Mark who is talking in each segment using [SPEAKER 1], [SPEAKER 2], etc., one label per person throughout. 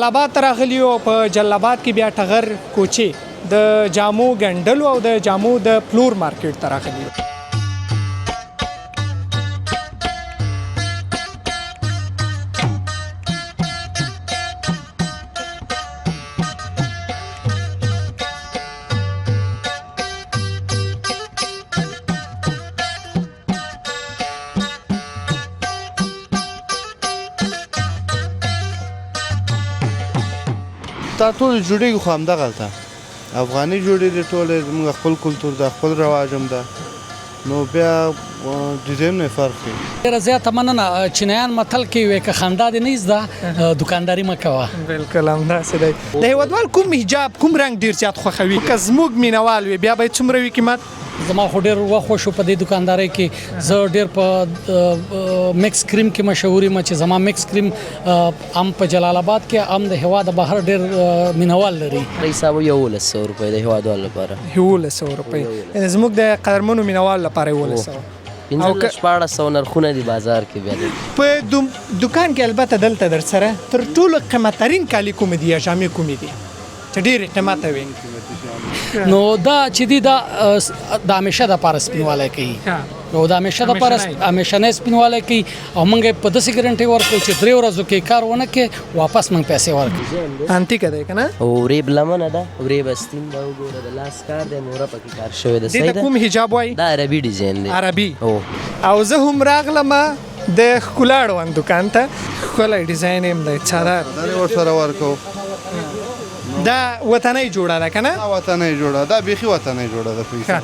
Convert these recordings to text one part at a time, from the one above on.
[SPEAKER 1] جلال آباد ته راغلي یو. په جلال آباد کې بیا ټغر کوچې د جامو ګنډلو او د جامو د پلور مارکیټ ته راغلي یو.
[SPEAKER 2] دا ټول جوړېږي خو همدغلته افغاني جوړې دي ټولې زموږ خپل کلتور ده خپل رواج هم ده نو بیا ډیزاینونه یې فرق کوي.
[SPEAKER 3] ډېره زیاته مننه. چینایان متل کې وایي که خندا دې نه زده دوکانداري مه کوه.
[SPEAKER 1] بالکل همداسې دی. د هېوادوال کوم حجاب کوم رنګ ډېر زیات خوښوي؟ که زموږ مینوال وي بیا باید څومره وي قیمت؟
[SPEAKER 3] زما خو ډېر وخت وشو په دې دوکاندارۍ کې. زه ډېر په میکس کریم کې مشهور یم چې زما میکس کریم هم په جلال آباد کې هم د هېواد بهر ډېر مینوال لري.
[SPEAKER 4] حساب 1100 روپۍ د هېوادوالو لپاره.
[SPEAKER 1] 1100 روپۍ یعنې زموږ د قدرمنو مینوال لپاره 1100.
[SPEAKER 4] 1500 نرخونه دي بازار کې بیا دي.
[SPEAKER 1] په دوکان کې البته دلته در سره تر ټولو قیمتترین کالي کوم دي یا جامې کومې دي چې ډېرې قیمته وي؟
[SPEAKER 3] نو دا چې دی دا د همیشه دپاره سپینوالی کوي او د همیشه دپاره همیشنی سپینوالی کوي او موږ یې په داسې ګرنټۍ ورکوو چې 3 ورځو کې کار ونه کړې واپس موږ پیسې ورکړو.
[SPEAKER 1] انتیکه دی که نه؟
[SPEAKER 4] وریب لمنه ده وریب استین ده وګوره د لاس کار دی نوره پکې کار شوی ده.
[SPEAKER 1] دې ته کوم حجاب وایي؟
[SPEAKER 4] دا عربي ډیزاین دی.
[SPEAKER 1] عربي. او زه هم راغلم د ښکلا اړوند دوکان ته. ښکلی ډیزاین یې هم دی څادر
[SPEAKER 2] ورسره ورکوو.
[SPEAKER 1] دا وطنۍ جوړه ده که نه؟
[SPEAKER 2] دا وطنۍ جوړه ده بیخي وطنۍ جوړه ده پیسه.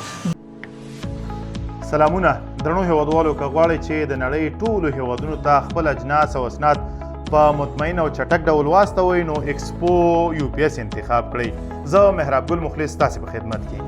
[SPEAKER 5] سلامونه درنو هیوادوالو. که غواړئ چې د نړۍ ټولو هیوادونو ته خپل اجناس او اسناد په مطمئن او چټک ډول واستوئ نو ایکسپو UPS انتخاب کړئ. زه مهراب ګل مخلص تاسې په خدمت کې.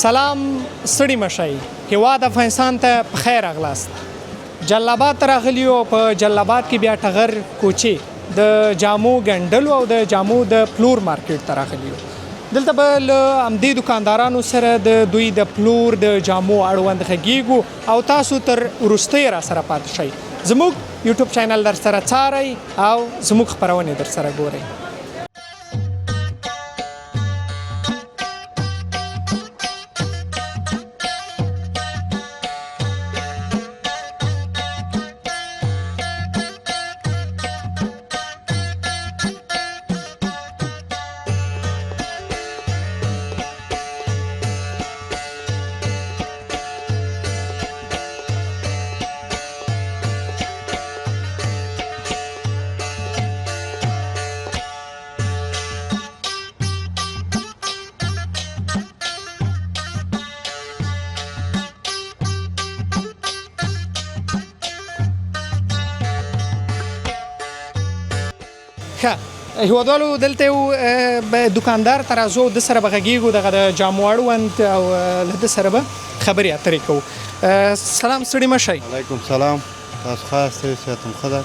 [SPEAKER 1] سلام ستړي مشئ. هېواد افغانستان ته په خیر راغلاست. جلال آباد ته راغلي یو. په جلال آباد کې بیا ټغر کوچې د جامو ګنډلو او د جامو د پلور مارکیټ ته راغلي یو. دلته به له همدې دوکاندارانو سره د دوی د پلور د جامو اړوند غږیږو او تاسو تر وروستۍ را سره پاتې شئ. زموږ یوټیوب چینل در سره څارئ او زموږ خپرونې در سره ګورئ. هېوادوالو دلته یو دوکاندار ته راځو. د سره به غږیږو دغه د جامو اړوند او له ده سره به خبرې اترې کوو. سلام ستړي مه شئ.
[SPEAKER 2] علیکم سلام. تاسو ښه یاستئ؟ صحت هم ښه ده.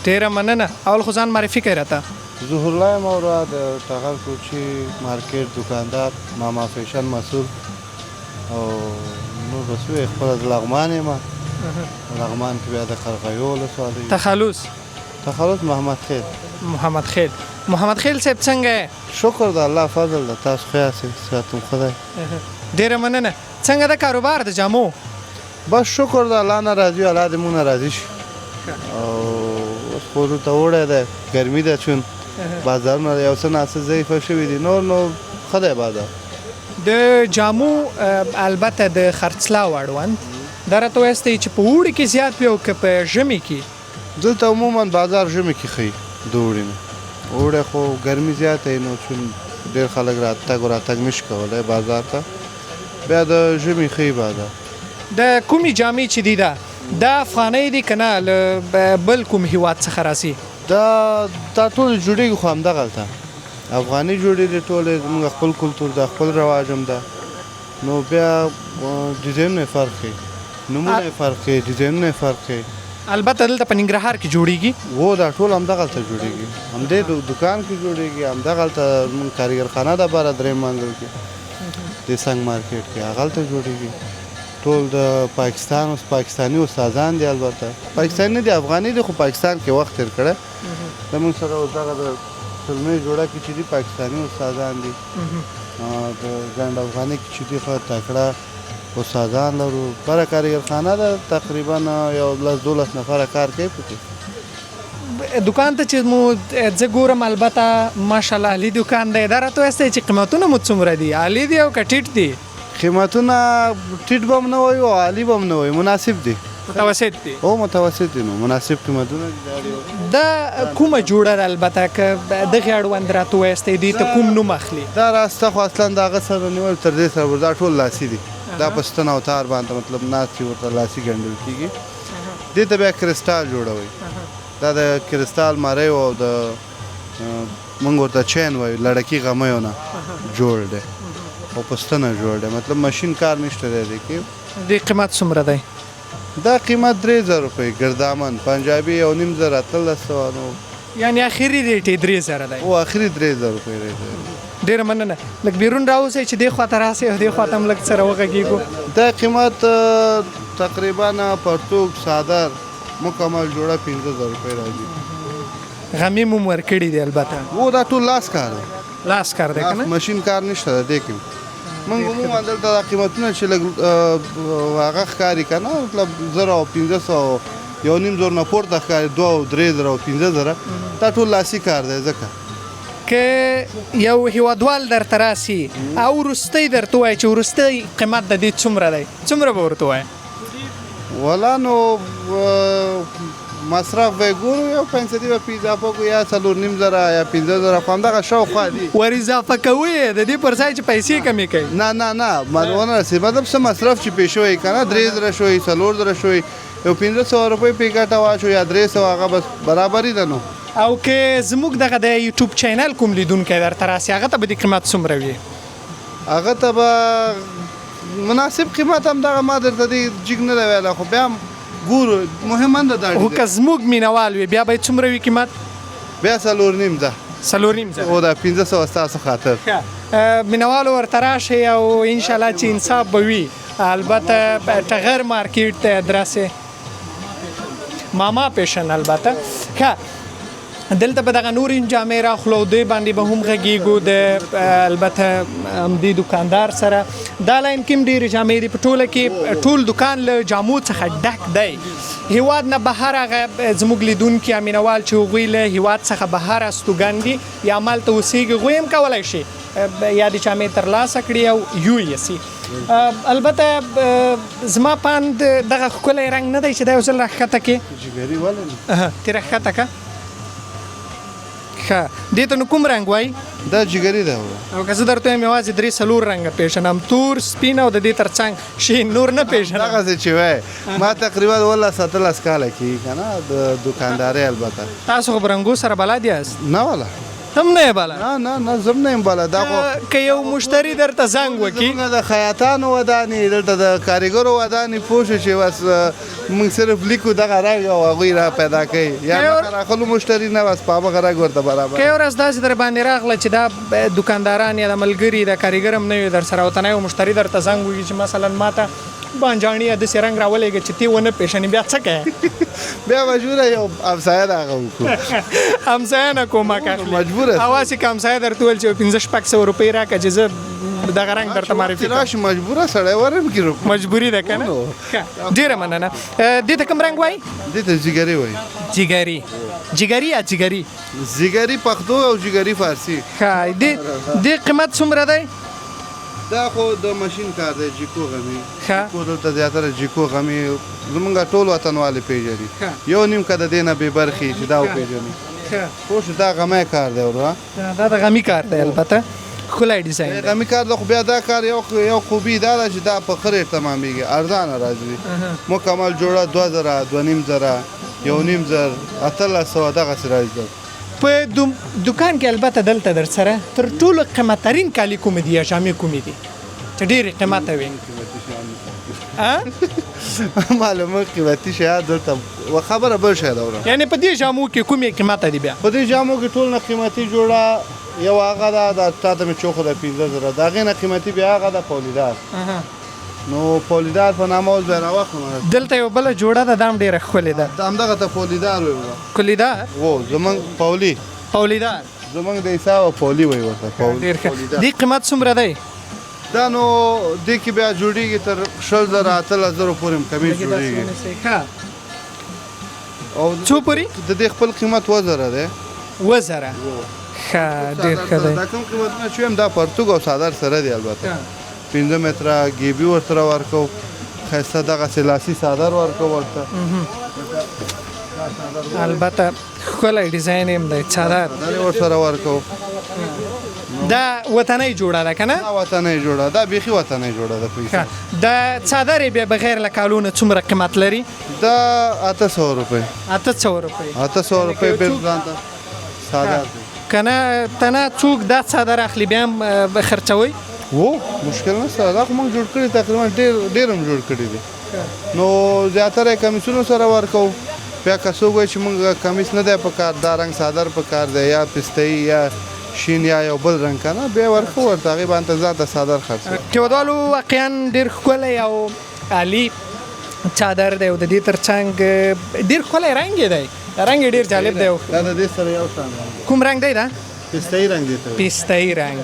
[SPEAKER 1] ډېره مننه. اول خو ځان معرفي کړئ راته.
[SPEAKER 2] ظهورالله مورا د ټغر کوچي مارکیټ دوکاندار ماما فیشن مسئول او نور بس وی خپله د لغمان یم. لغمان کې بیا د قرغیو ولسوالۍ. تخلص محمد خیل.
[SPEAKER 1] محمد خیل. محمد خیل صاحب څنګه یې؟
[SPEAKER 2] شکر د الله فضل ده. تاسو ښه یاستئ؟ صحت هم ښه دی.
[SPEAKER 1] ډېره مننه. څنګه د کاروبار د جامو؟
[SPEAKER 2] بس شکر د الله نه راضي الله دې مونږ نه راضي شي. او اوس خو وروسته اوړی دی ګرمي ده چون بازارونه یو څه ناڅه ضعیفه شوي دي. نور ښه دی بازار.
[SPEAKER 1] د جامو البته د خرڅلاو اړوند دا راته وایاستئ چې په اوړي کې زیات وي او که په ژمي کې؟
[SPEAKER 2] دلته عموما بازار ژمي کې ښه وي د اوړي نه. اوړی خو ګرمي زیاته وي نو چون ډېر خلک راتګ نشي کولی بازار ته. بیا د ژمي ښه عبادت.
[SPEAKER 1] د کومې جامې چې دي دا افغانۍ دي که نه له بل کوم هیواد څخه راځي؟
[SPEAKER 2] دا ټولې جوړېږي خو همدغلته افغاني جوړېږي ټولې. زموږ خپل کلتور ده، خپل رواج هم ده. نو بیا ډیزاینونه یې فرق کوي، نومونه یې فرق کوي، ډیزاینونه یې فرق کوي.
[SPEAKER 1] البته دلته په ننګرهار کې جوړیږي.
[SPEAKER 2] دا ټول همدغلته جوړېږي، همدې دکان کې جوړېږي، همدغلته زموږ کاریګرخانه ده بره درېیم منزل کې د سنګ مارکیټ کې، هغلته جوړېږي. ټول د پاکستاني استادان دي، البته پاکستاني نه دي، افغاني دي، خو پاکستان کې وخت تېر کړی. زموږ سره اوس دغه د سلمې جوړه کې چې دي پاکستاني استادان دي، د ګنډ افغاني کې چې دي ښه تکړه استادان لرو. بره کاریګرخانه ده، تقریبا 11-12 نفره کار کوي پکې.
[SPEAKER 1] دکان ته چې مو زه ګورم البته ماشاءالله عالي دکان دی. دا راته وایاست چې قیمتونه مو څومره دي؟ عالي دي او که ټیټ دي؟
[SPEAKER 2] قیمتونه ټیټ به هم نه وایو او عالي به هم نه وایو، مناسب دي،
[SPEAKER 1] متوسط دي.
[SPEAKER 2] متوسط دي، نو مناسب قیمتونه دي.
[SPEAKER 1] دا کومه جوړه ده؟ البته که دغې اړوند راته ووایاستئ دوی ته کوم نوم اخلي؟
[SPEAKER 2] دا راسته خو اصلا د هغه سره نیول تر دې سره دا ټول لاسي دي. دا په ستن او تار باندې مطلب ناستې ورته لاسي ګنډل کېږي. دې ته بیا کرسټال جوړوي. دا د کرسټال ماریو او د موږ ورته چین وایو لړکي غمیو نه جوړ دی او په ستنه جوړ دی، مطلب ماشین کار نشته دی کې.
[SPEAKER 1] دې قیمت څومره دی؟
[SPEAKER 2] دا قیمت 3000 روپۍ ګردامن، پنجابي 9,500 1300 نو
[SPEAKER 1] یعنی اخري ریټ یې 3000 دی.
[SPEAKER 2] او اخري 3000 روپۍ ریټ دی.
[SPEAKER 1] ډېره مننه. لږ بیرون راوځئ چې دې خواته راسئ او دې خواته هم لږ سره وغږېږو.
[SPEAKER 2] دا قیمت تقریبا پرتوګ صادر مکمل جوړه 15000 روپۍ راځي.
[SPEAKER 1] غمې مو ورکړي دي البته؟
[SPEAKER 2] دا ټول لاس کار دی،
[SPEAKER 1] لاس کار دی که نه؟
[SPEAKER 2] ماشین کار نشته دی کې. موږ عموما دلته دا قیمتونه چې لږ هغه ښکاري که نه مطلب 1000 او 1500 1,500 نه پورته ښکاري، 2,000 3,000 او 5,000 دا ټول لاسي کار دی. ځکه
[SPEAKER 1] که یو هیوادوال درته راسي او وروستی درته ووایي چې وروستی قیمت د دې څومره دی، څومره به ورته وایي؟
[SPEAKER 2] ولا نو مصرف به ګورو، یو پیسې به په اضافه کو یا 4,500 یا 5,000 خو همدغه شاوخوا دي.
[SPEAKER 1] ور اضافه کوئ د دې پر ځای چې پیسې کمې کوي؟
[SPEAKER 2] نه ونه رسېږي. مطلب څه مصرف چې پې شوی که نه 3,000 شوی 4,000 شوی، یو 500 روپۍ پې ګټه واچو یا 300 هغه بس برابري ده. نو
[SPEAKER 1] او که زموږ دغه د یوټیوب چینل کوم لیدونکی درته راسي هغه ته به د قیمت څومره وي؟
[SPEAKER 2] هغه ته به مناسب قیمت هم دغه ما درته دی جګ نه دی ویلی، خو بیا هم ګورو مهمه ده دا.
[SPEAKER 1] خو که زموږ مینوال وي بیا به یې څومره وي قیمت؟
[SPEAKER 2] بیا 4,500
[SPEAKER 1] 4,500
[SPEAKER 2] او دا 500 ستاسو خاطر.
[SPEAKER 1] مینوالو ورته راشئ او انشاءالله چې انصاف به وي. البته ټغر مارکیټ ته ادرس ماما پیشن. البته ښه دلته به دغه نورې جامې راخلو، دوی باندې به هم غږېږو د البته همدې دکاندار سره. دا لاین کې هم ډېرې جامې دي په ټوله کې. ټول دکان له جامو څخه ډک دی. هیواد نه بهر هغه زموږ لیدونکي مینوال چې هغوی له هیواد څخه بهر استوګن دي یا همالته اوسېږي هغوی هم کولی شي یا د جامې ترلاسه کړي او یویې سي. البته زما پاند دغه ښکلی رنګ نه دی چې دا یو ځل راښکته کې
[SPEAKER 2] جګري ولې
[SPEAKER 1] ترې راښکته که ښه دې ته نو کوم رنګ وایي؟
[SPEAKER 2] دا جګري ده.
[SPEAKER 1] او که زه درته وایم یوازې 3-4 رنګه پېژنم، تور، سپین او د دې تر څنګ شین، نور نه پېژنم.
[SPEAKER 2] دغسې چې وایي ما تقریبا 17 کاله کېږي که نه د دوکاندارۍ. البته
[SPEAKER 1] تاسو خو په رنګو سره بلد یاست؟
[SPEAKER 2] نه ولا
[SPEAKER 1] هم نه یې بلد؟
[SPEAKER 2] نه زه هم نه یم بلد. دا خو
[SPEAKER 1] که یو مشتري درته زنګ وکړي
[SPEAKER 2] زموږ د خیاطانو ودانې دلته د کاریګرو ودانې پوه شو چې بس موږ صرف لیکو دغه رنګ او هغوی را پیدا کوي، یا نه راخلو مشتري نه بس په همغه رنګ ورته برابر.
[SPEAKER 1] که یو ورځ داسې در باندې راغله چې دا دوکانداران یا د ملګري د کاریګر هم نه وي در سره، او ته نه یو مشتري درته زنګ وکړي چې مثلا ماته بانجاني یا داسې رنګ راولېږه چې تی ونه پېژنې، بیا څه کوې؟
[SPEAKER 2] بیا مجبوره یو همسایه د هغه وکړو.
[SPEAKER 1] همسایه نه کومک اخلي؟
[SPEAKER 2] مجبوره
[SPEAKER 1] هواسې که همسایه درته وویل چې 500-600 روپۍ راکړه چې زه دغه رنګ درته معرفي کړم،
[SPEAKER 2] راشي مجبوره سړی ورنکړي.
[SPEAKER 1] مجبوري ده که نه؟ ډېره مننه. دې ته کوم رنګ وایي؟
[SPEAKER 2] دې ته جګري وایي.
[SPEAKER 1] جګري یا جګري؟
[SPEAKER 2] جګري پښتو او جګري فارسي.
[SPEAKER 1] ښه دې قیمت څومره دی؟
[SPEAKER 2] دا خو د ماشین کار دی، جیکو غمي.
[SPEAKER 1] ښه
[SPEAKER 2] جیکو دلته زیاتره جیکو غمي زمونږ ټول وطنوالې پېژني. 1.5 که د دې نه بې برخې چې دا وپېژني. پوه شو دا غمی کار دی ورو
[SPEAKER 1] دا د غمی کار دی البته ښکلی ډیزاین دی
[SPEAKER 2] غمی کار د خو بیا دا کار یو خوبي دا ده چې دا په ښه ریټ تمامېږي ارزانه راځي مکمل جوړه 2000 2500 1.5 1800 دغسې راځي
[SPEAKER 1] په دکان کې البته دلته در سره تر ټولو قیمتترین کالي کومې دي یا جامې کومې دي چې ډېرې قیمته وي
[SPEAKER 2] معلومه قیمتي شیان دلته خبره بل شی ده ورو
[SPEAKER 1] یعنې په دې جامو کې کومې قیمته دي بیا
[SPEAKER 2] په دې جامو کې ټول نه قیمتي جوړه یو هغه ده دا تا ته مې چوخو ده 15000 د هغې نه قیمتي بیا هغه ده پولیدار نو پولیدار په نامه اوس بیا راواخلم
[SPEAKER 1] دلته یو بله جوړه ده دا هم ډېره ښکلې ده
[SPEAKER 2] دا همدغه ته پولیدار وایي
[SPEAKER 1] کلیدار
[SPEAKER 2] زمونږ
[SPEAKER 1] پولیدار
[SPEAKER 2] زمونږ د حساب پولی وایي ورته
[SPEAKER 1] ډېر ښه دې قیمت څومره دی
[SPEAKER 2] دا نو دې کې بیا جوړېږي تر 6000 8000 پورې هم کمیز جوړېږي او
[SPEAKER 1] څو پورې
[SPEAKER 2] د دې خپل قیمت 2000 دی
[SPEAKER 1] 2000 ښه ډېر ښه دی
[SPEAKER 2] دا کوم قیمتونه چې هم دا پرتوګ او صادر سره دی البته 15 متره ګیبي ورسره ورکو ښایسته دغسې لاسي صادر ورکو ورته
[SPEAKER 1] البته ښکلی ډیزاین هم دی څادر
[SPEAKER 2] ورسره ورکو
[SPEAKER 1] دا وطنۍ جوړه ده که نه
[SPEAKER 2] دا وطنۍ جوړه ده بیخي وطنۍ جوړه ده پیسه
[SPEAKER 1] د څادر بیا بغیر له کالو نه څومره قیمت لري
[SPEAKER 2] دا 800 روپۍ
[SPEAKER 1] 800 روپۍ
[SPEAKER 2] 800 روپۍ بل ځان ته صادر دی
[SPEAKER 1] که نه تنه څوک دا څادر اخلي بیا هم خرڅوئ
[SPEAKER 2] مشکل نشته دا خو موږ جوړ کړي تقریبا ډېر هم جوړ کړي دي نو زیاتره یې کمیسونو سره ورکوو بیا که څوک وایي چې موږ کمیس نه دی پکار دا رنګ صادر پکار دی یا پسته‌ایي یا شین یا یو بل رنګ که نه بیا ورکوو ورته هغې باندې ځان ته صادر خرڅوو
[SPEAKER 1] هېوادوالو واقعا ډېر ښکلی او عالي څادر دی او د دې تر څنګ ډېر ښکلی رنګ یې دی رنګ یې ډېر جالب دی
[SPEAKER 2] دا د دې سره یو شان
[SPEAKER 1] کوم رنګ دی دا
[SPEAKER 2] پسته‌ایي رنګ دی ته
[SPEAKER 1] پسته‌ایي رنګ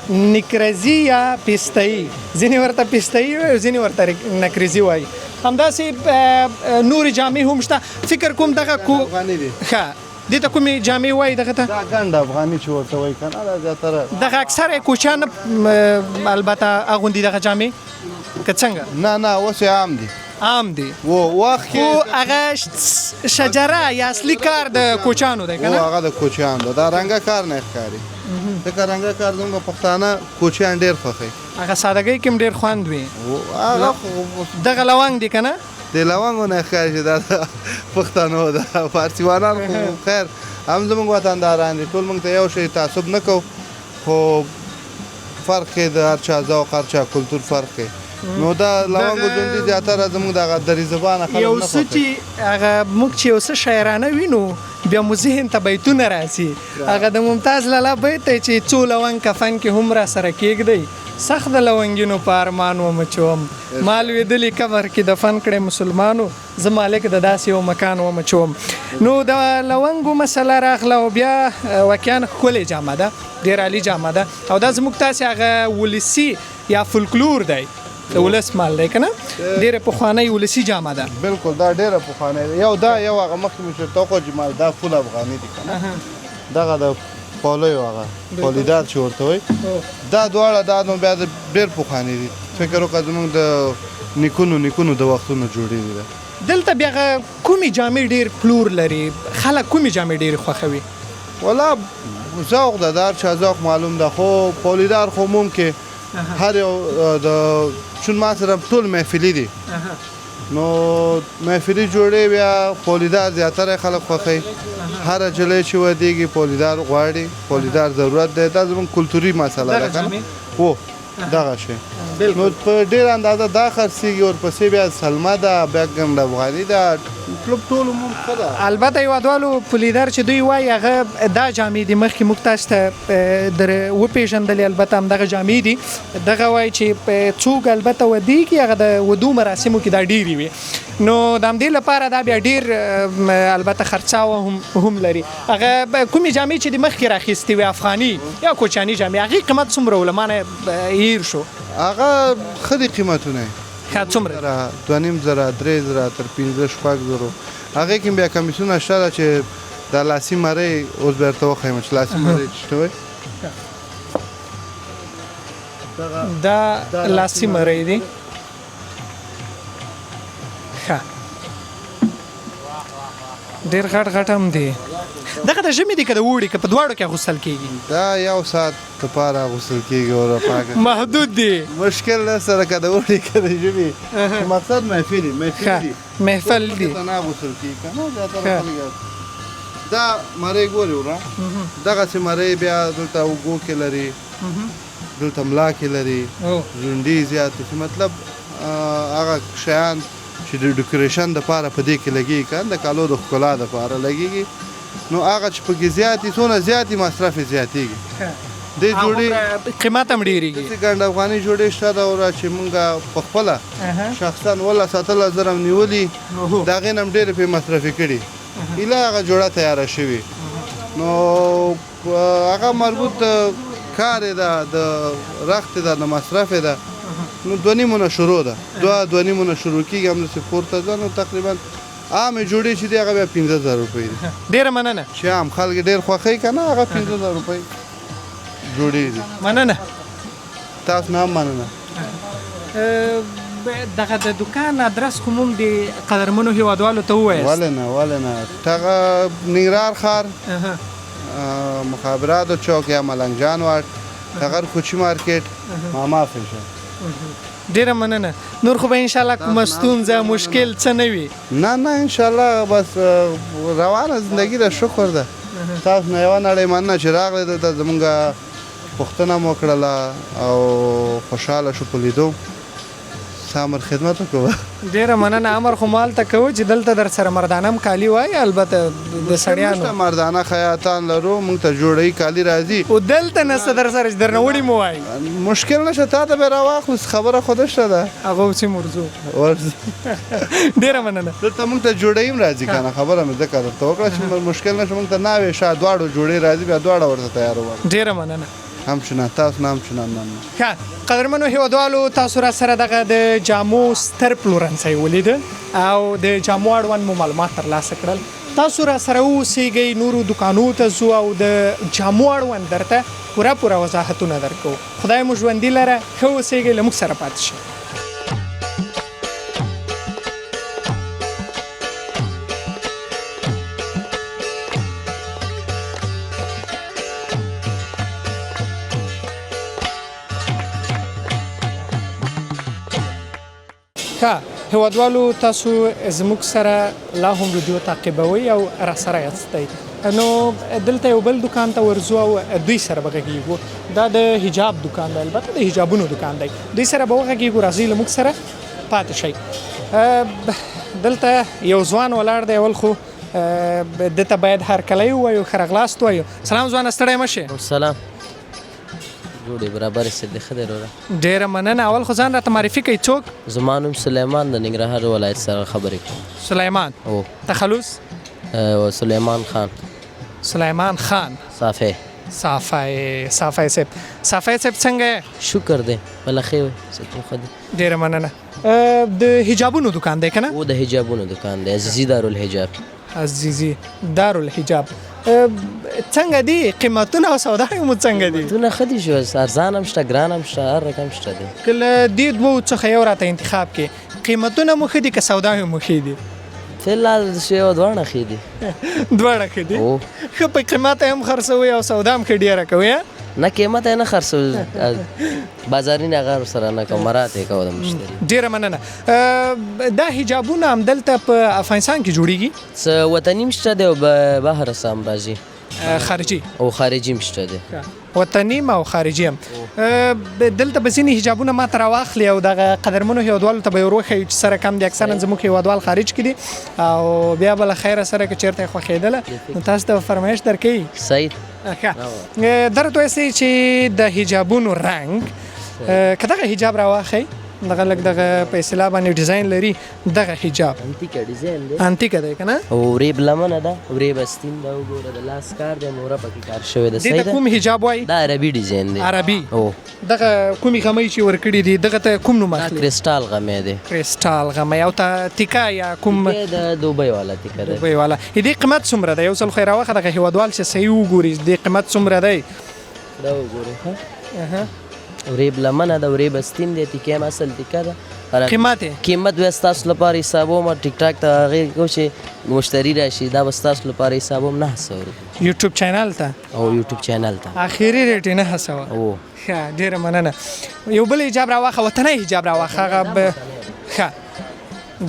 [SPEAKER 1] نکرزي یا پسته‌ایي ځینې ورته پسته‌ایي وایي او ځینې ورته نکرزي وایي همداسې نورې جامې هم شته فکر کوم دغه
[SPEAKER 2] افغاني دي
[SPEAKER 1] ښه دې ته کومې جامې وایي دغه ته
[SPEAKER 2] دا ګنډ افغاني چې ورته وایي که نه دا زیاتره
[SPEAKER 1] دغه اکثره کوچیان البته اغوندي دغه جامې که څنګه
[SPEAKER 2] نه اوس یې عام دي
[SPEAKER 1] عام دي
[SPEAKER 2] وخت
[SPEAKER 1] خو هغه شجره یا اصلي کار د کوچیانو دی که نه
[SPEAKER 2] هغه د کوچیانو دا رنګه کار نه ښکاري ځکه رنګه کار زموږ پښتانه کوچیان ډېر خوښوي
[SPEAKER 1] هغه سادګۍ کې هم ډېر خوند وي دغه لونګ دی که نه
[SPEAKER 2] د لونګو نه ښکاري چې دا د پښتنو ده فارسیوانان خو خیر هم زموږ وطنداران دي ټول موږ ته یو شی تعصب نه کوو خو فرق کې د هر چا ذوق هر چا کلتور فرق کې نو دا لونګو ژوندي زیاتره زموږ دغه دري زبانه خلک
[SPEAKER 1] یو
[SPEAKER 2] نه
[SPEAKER 1] څه چې هغه موږ چې یو څه شاعرانه وینو بیا مو ذهن ته بیتونه راځي هغه د ممتاز لالا بیت دی چې څو لونګ کفن کې هم را سره کېږدئ سخت د لونګینو په ارمان ومچوم ما لوېدلي قبر کې دفن کړی مسلمانو زه مالک د داسې یو مکان ومچوم نو د لونګو مسله راغله او بیا واقعا ښکلې جامه ده ډېر عالي جامه ده او دا زموږ تاسې هغه ولسي یا فولکلور دی د ولس مال دی که نه ډېره پخوانۍ ولسي جامه ده
[SPEAKER 2] بالکل دا ډېره پخوانۍ ده یو هغه مخکې مې چې توقع جمال دا فول افغاني دي که نه دغه د پولیو هغه پولیدار چې ورته وایي دا دواړه دا نو بیا ډېر پخواني دي فکر وکړه زموږ د نیکونو د وختونو جوړېدي ده
[SPEAKER 1] دلته بیا کومې جامې ډېر پلور لري خلک کومې جامې ډېرې خوښوي
[SPEAKER 2] والا ذوق ده د هر چا ذوق معلوم ده خو پولیدار خو عموم کې هر یو د چون ما سره ټول محفلي دي نو محفلي جوړې بیا پولیدار زیاتره خلک خوښوي هره جلۍ چې ودیږي پولیدار غواړي پولیدار ضرورت دی دا زموږ کلتوري مسله ده که نه دغه شی نو په ډېر اندازه دا خرڅېږي ورپسې بیا سلمه ده بیا ګنډ افغاني ده ټول عموم ښه ده
[SPEAKER 1] البته هېوادوالو پولیدار چې دوی وایي هغه دا جامې دي مخکې موږ تاسو ته وپېژندلې البته همدغه جامې دي دغه وایي چې څوک البته ودیږي هغه د ودو مراسمو کې دا ډېرې وي نو د همدې لپاره دا بیا ډېر البته خرڅاوه هم لري هغه کومې جامې چې د مخکې راخیستې وي افغاني یا کوچیاني جامې هغې قیمت څومره و له ما نه هیر شو
[SPEAKER 2] هغه ښه دي قیمتونه
[SPEAKER 1] ښه څومره
[SPEAKER 2] 2500 3000 تر 15 شپږ زرو هغې کې بیا کمیسونه شته ده چې دا لاسي مرۍ اوس به درته وښیم چې لاسي مرۍ چې وایي
[SPEAKER 1] دا لاسي مرۍ دی ښه ډېر غټ هم دی دغه د ژمي دی که د اوړي که په دواړو کې اغوستل کېږي
[SPEAKER 2] دا یو ساعت لپاره اغوستل کېږي او راپاکه
[SPEAKER 1] محدود دی
[SPEAKER 2] مشکل نه سره که د اوړي که د ژمي مقصد محفل دی
[SPEAKER 1] محفل دی
[SPEAKER 2] ته نه اغوستل کېږي که نه زیاتره خلک دا مرۍ ګورې وره دغسې مرۍ بیا دلته اوږو کې لري دلته ملا کې لري ژونډي زیات دي مطلب هغه شیان چې د ډیکوریشن دپاره په دې کې لګېږي که د کالو د ښکلا دپاره لګېږي نو هغه چې پکې زیات دي څونه زیات دي مصرف یې زیاتېږي دې جوړې
[SPEAKER 1] قیمت هم ډېرېږي
[SPEAKER 2] داسې ګنډ افغاني جوړې شته ده وره چې مونږ په خپله شخصا 17,000 هم نیولي د هغې نه هم ډېرې پرې مصرفې کړي ایله هغه جوړه تیاره شوې نو هغه مربوط کار یې ده د رخت یې ده د مصرف یې ده نو 2.5 شروع ده 2.5 شروع کېږي همداسې پورته ځه نو تقریبا عامې جوړې چې دي هغه بیا 15,000 روپۍ دي
[SPEAKER 1] ډېره مننه
[SPEAKER 2] چې عام خلک ډېر خوښوي که نه هغه 15,000 روپۍ جوړې دي
[SPEAKER 1] مننه
[SPEAKER 2] تاسو نه هم مننه
[SPEAKER 1] دغه د دکان ادرس خو موږ د قدرمنو هیوادوالو ته ووایاست
[SPEAKER 2] ولې نه دغه ننګرهار ښار مخابراتو چوک یا ملنګ جان واټ ټغر کوچي مارکیټ ماما فیشن
[SPEAKER 1] ډیره مننه نور خو به ان شاء الله کومه ستونزه مشکل څه نه وي
[SPEAKER 2] نه ان شاء الله بس روانه زندگی ده شکر ده تاسو نه یو نړۍ مننه چې راغلی دلته زمونږ پوښتنه مو کړله او خوشحاله شو په لیدو امر خدمت وکړه
[SPEAKER 1] ډیره مننه امر خو مالته کوو چې دلته در سره مردانه هم کالي وای البته د سړیانو
[SPEAKER 2] مردانه خیاطان لرو موږ ته جوړی کالي راځي
[SPEAKER 1] او دلته نسته در سره چې درنه وړي مو وای
[SPEAKER 2] مشکل نشه تا ته به راواخلو خبره خو دشته ده
[SPEAKER 1] هغه چې مرزو ډیره مننه
[SPEAKER 2] دلته موږ ته جوړی هم راځي که نه خبره مې ځکه درته وکړه چې مشکل نشه موږ ته ناوې شا دواړو جوړی راځي بیا دواړه ورته تیارو
[SPEAKER 1] ډیره مننه
[SPEAKER 2] همچنان تاسو نه همچنان مننه
[SPEAKER 1] ښه قدرمنو هیوادوالو تاسو را سره دغه د جامو ستر پلورنځی ولیده او د جامو اړوند مو معلومات ترلاسه کړل تاسو را سره اوسیږئ نورو دکانو ته ځو او د جامو اړوند درته پوره وضاحتونه درکوو خدای مو ژوندي لره ښه اوسیږئ له موږ سره پاتې شئ هیوادوالو تاسو زموږ سره لا هم ویډیو تعقیبوئ او را سره یاستئ نو دلته یو بل دکان ته ورځو او دوی سره به غږیږو دا د حجاب دکان دی البته د حجابونو دکان دی دوی سره به وغږیږو راځئ له موږ سره پاتې شئ دلته یو ځوان ولاړ دی اول خو دته باید هرکلی ووایو ښه راغلاست ووایو سلام ځوانه ستړی مه شې
[SPEAKER 4] سلام جوړې برابر سید ښه دی وروره
[SPEAKER 1] ډېره مننه اول خو ځان راته معرفي کوئ څوک
[SPEAKER 4] زما نوم سلیمان د ننګرهار ولایت سره خبرې کوم
[SPEAKER 1] سلیمان
[SPEAKER 4] او
[SPEAKER 1] تخلص
[SPEAKER 4] سلیمان خان صافی صافی صاحب څنګه
[SPEAKER 1] شکر
[SPEAKER 4] دی بله ښې وی څه ښه دی
[SPEAKER 1] ډېره مننه د حجابونو دکان دی که نه
[SPEAKER 4] او د حجابونو دکان دی عزیزي دارالحجاب
[SPEAKER 1] عزیزي دارالحجاب څنګه دي قیمتونه او سودا مو څنګه دي
[SPEAKER 4] قیمتونه ښه دي شو ارزان هم شته ګران هم شته هر رقم شته دی
[SPEAKER 1] که له دې دوو څخه یو راته انتخاب کې قیمتونه مو ښه دي که سودا مو ښې دي
[SPEAKER 4] فلحال دواړه ښې دي
[SPEAKER 1] دواړه ښه دي ښه په قیمت هم خرڅوئ او سودا هم ښه ډېره کوئ
[SPEAKER 4] نه قیمت یې نه خرڅوي بازاري نه هغه سره نه کوم مرات یې کوو د مشتري
[SPEAKER 1] ډېره مننه دا حجابونه همدلته په افغانستان کې جوړیږي
[SPEAKER 4] څه وطني هم شته دی او بهر څه هم راځي
[SPEAKER 1] خارجي
[SPEAKER 4] او خارجي هم شته دی
[SPEAKER 1] وطني او خارجي هم دلته به ځینې حجابونه ما ته راواخلي او دغه قدرمنو هیوادوالو ته به یې وروښیو چې سره کم دي اکثرا زموږ هیوادوال خارج کې دي او بیا به له خیره سره که چېرته یې خوښېدله نو تاسو ته فرمایش درکوي
[SPEAKER 4] صحیح
[SPEAKER 1] درته وایسئ چې د حجابونو رنګ که دغه حجاب راواخئ دغه لږ دغه په اصطلاح باندې ډیزاین لري دغه حجاب
[SPEAKER 4] انتیکه ډیزاین دی
[SPEAKER 1] انتیکه دی که نه
[SPEAKER 4] او وریب لمنه ده وریب استین ده وګوره د لاس کار دی موره پکې کار شوی ده
[SPEAKER 1] دې ته کوم حجاب وایي
[SPEAKER 4] دا عربي ډیزاین دی
[SPEAKER 1] عربي
[SPEAKER 4] او
[SPEAKER 1] دغه کومې غمۍ چې ورکړي دي دغه ته کوم نوم اخلي
[SPEAKER 4] کرسټال غمی دی
[SPEAKER 1] کرسټال غمی او ته تیکه یا کوم
[SPEAKER 4] د دوبۍ والا تیکه دی
[SPEAKER 1] دوبۍ والا دې قیمت څومره دی یو ځل خو یې راوخه دغه هیوادوال چې صحیح وګوري دې قیمت څومره دی
[SPEAKER 4] دا وګورئ ښه وریب لمنه ده وریب استین دی تیکه هم اصل تیکه ده
[SPEAKER 1] قیمت یې؟
[SPEAKER 4] قیمت به ستاسو لپاره حسابوم ټیک ټاک ته هغې کو چې مشتری راشي دا به ستاسو لپاره حسابوم 900 روپۍ
[SPEAKER 1] یوټیوب چینل ته
[SPEAKER 4] او یوټیوب چینل ته
[SPEAKER 1] اخري ریټ یې 900
[SPEAKER 4] او
[SPEAKER 1] ښه ډېره مننه. یو بل حجاب راواخه وطنی حجاب راواخه هغه ښه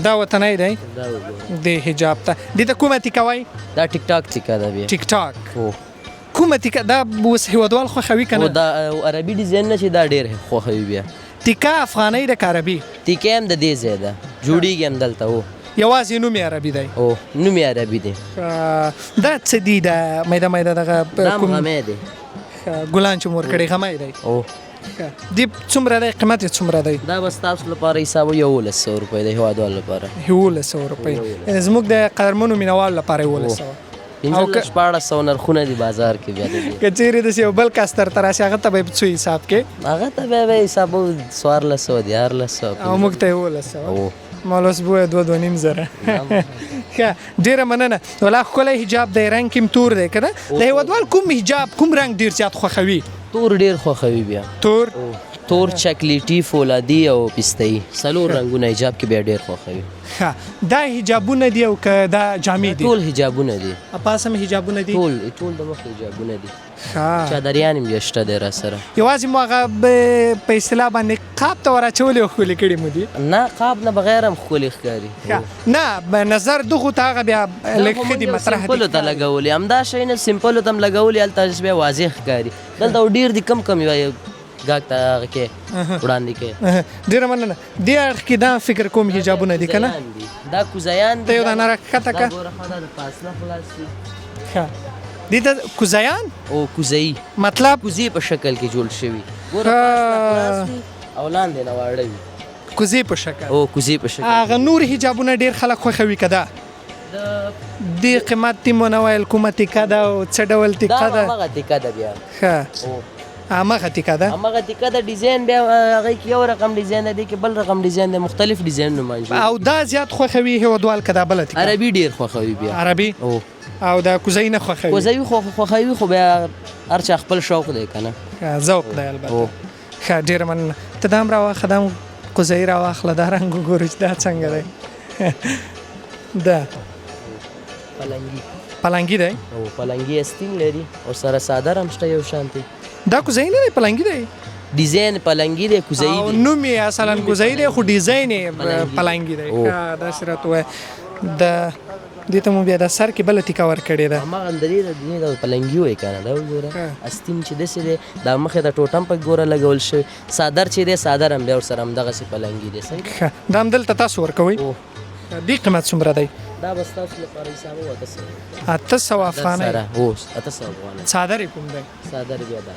[SPEAKER 1] دا وطنی دی
[SPEAKER 4] دا وګوره
[SPEAKER 1] د حجاب ته دې ته کومه تیکه وایي؟
[SPEAKER 4] دا ټیک ټاک ټیکه ده بیا
[SPEAKER 1] ټیک ټاک
[SPEAKER 4] او
[SPEAKER 1] کومه تیکه دا اوس هیوادوال خوښوي که
[SPEAKER 4] او
[SPEAKER 1] نه؟
[SPEAKER 4] دا عربي ډیزاین نه چې دا ډېر خوښوي بیا
[SPEAKER 1] تیکه افغانۍ ده که عربي؟
[SPEAKER 4] تیکه هم د دې ځای ده جوړیږي هم دلته او
[SPEAKER 1] یوازې نوم یې عربي دی.
[SPEAKER 4] او نوم یې عربي دی
[SPEAKER 1] دا څه دي دا میده میده دغه
[SPEAKER 4] دا هم غمی دی
[SPEAKER 1] ګلان چې مور کړی غمی دی.
[SPEAKER 4] او
[SPEAKER 1] دې څومره دی قیمت یې څومره دی؟
[SPEAKER 4] دا به ستاسو لپاره حساب 1100 روپۍ د هیوادوالو لپاره
[SPEAKER 1] 1100 روپۍ زموږ د قدرمنو مینوالو لپاره 1100
[SPEAKER 4] پنځه شپاړس سوه نرخونه دي بازار کې بیا د دې
[SPEAKER 1] که چیرې داسې یو بل کس درته راشي هغه ته به یې په څو حساب کې؟
[SPEAKER 4] هغه ته بیا به حساب 1400 1400
[SPEAKER 1] او موږ ته یې 1100
[SPEAKER 4] او
[SPEAKER 1] مال اوس بویه 2.5 زره. ښه ډېره مننه. ولا ښکلی حجاب دی رنګ کې هم تور دی که نه؟ د هیوادوال کوم حجاب کوم رنګ ډېر زیات خوښوي؟
[SPEAKER 4] تور ډېر خوښوي بیا
[SPEAKER 1] تور
[SPEAKER 4] تور چاکلیټي فولادي او پسته‌ایي څلور رنګونه حجاب کې بیا ډېر خوښوي.
[SPEAKER 1] ښه دا حجابونه دي او که دا جامې دي؟
[SPEAKER 4] ټول حجابونه دي
[SPEAKER 1] پاسم حجابونه دي؟
[SPEAKER 4] ټول د مخ حجابونه دي
[SPEAKER 1] ښه
[SPEAKER 4] چادریان هم بیا شته دی راسره
[SPEAKER 1] یوازې مو هغه په اصطلاح باندې قاب ته ور اچولې او ښکلې کړي مو دي؟
[SPEAKER 4] نه قاب نه بغیر هم ښکلي ښکاري
[SPEAKER 1] نه به نظر دغو ته هغه بیا لږ ښه دي مطرح
[SPEAKER 4] سمپلو ته لګولي همدا شی نه سمپلو ته هم لګولي هلته بیا واضح ښکاري دلته ډېر دي کم یوه ګاګ ته هغه کې وړاندې کې
[SPEAKER 1] ډېره مننه. دې اړخ کې دا فکر کوم حجابونه دي که نه؟
[SPEAKER 4] دا کوزیان
[SPEAKER 1] ته یو دانه راښکته که.
[SPEAKER 4] دا د فاصله خلاص دي
[SPEAKER 1] ښه دې ته کوزیان
[SPEAKER 4] او کوزی
[SPEAKER 1] مطلب
[SPEAKER 4] کوزی په شکل کې جوړ شوي ګوره فاصله خلاص وي او لاندې نه واړه وي
[SPEAKER 1] کوزې په شکل
[SPEAKER 4] او کوزی په شکل
[SPEAKER 1] هغه نور حجابونه ډېر خلک خوښوي که ده؟ دې قیمت دې مو نه ویل کومه تیکه ده او څه ډول تیکه
[SPEAKER 4] دا
[SPEAKER 1] ده؟
[SPEAKER 4] همغه تیکه ده بیا
[SPEAKER 1] ښه همغه تیکه ده؟
[SPEAKER 4] همغه تیکه ده ډیزاین بیا هغې کې یو رقم ډیزاین دی کې بل رقم ډیزاین دی مختلف ډیزاینونه باندې
[SPEAKER 1] او دا زیات خوښوي هیوادوال که دا بله تیکه؟
[SPEAKER 4] عربي ډېر خوښوي بیا
[SPEAKER 1] عربي او دا کوزی نه خوښوي؟
[SPEAKER 4] کوزی خوښوي خو بیا هر چا خپل شوق دی که نه
[SPEAKER 1] ذوق دی البته. ښه ډېره مننه. ته دا هم راواخله دا هم کوزی راواخله دا رنګ وګورو چې دا څنګه دی دا پلنګي دی
[SPEAKER 4] او پلنګي استین لري او سره صادر هم شته یو شانتي
[SPEAKER 1] دا کوزی نه دی پلنګي دی
[SPEAKER 4] ډیزاین پلنګي دی کوزی
[SPEAKER 1] او
[SPEAKER 4] دی
[SPEAKER 1] نوم یې اصلا کوزی دی خو ډیزاین یې پلنګي دی. ښه داسې راته ووایه د دې ته مو بیا د سر کې بله تیکه ورکړې ده
[SPEAKER 4] هماغه د دې د پلنګي وایي که نه دا وګوره استین چې داسې دی دا مخې ته ټوټم پکې ګوره لګول شوی صادر چې دی صادر هم بیا ورسره همدغسې پلنګي دی صحیح
[SPEAKER 1] ښه دا هم دلته تاسو ورکوئ؟ دې قیمت څومره دی؟
[SPEAKER 4] دا به ستاسو لپاره حساب
[SPEAKER 1] 800 افغانۍ
[SPEAKER 4] هو 800 افغانۍ
[SPEAKER 1] څادر یې کوم دی؟
[SPEAKER 4] صادر بیا دا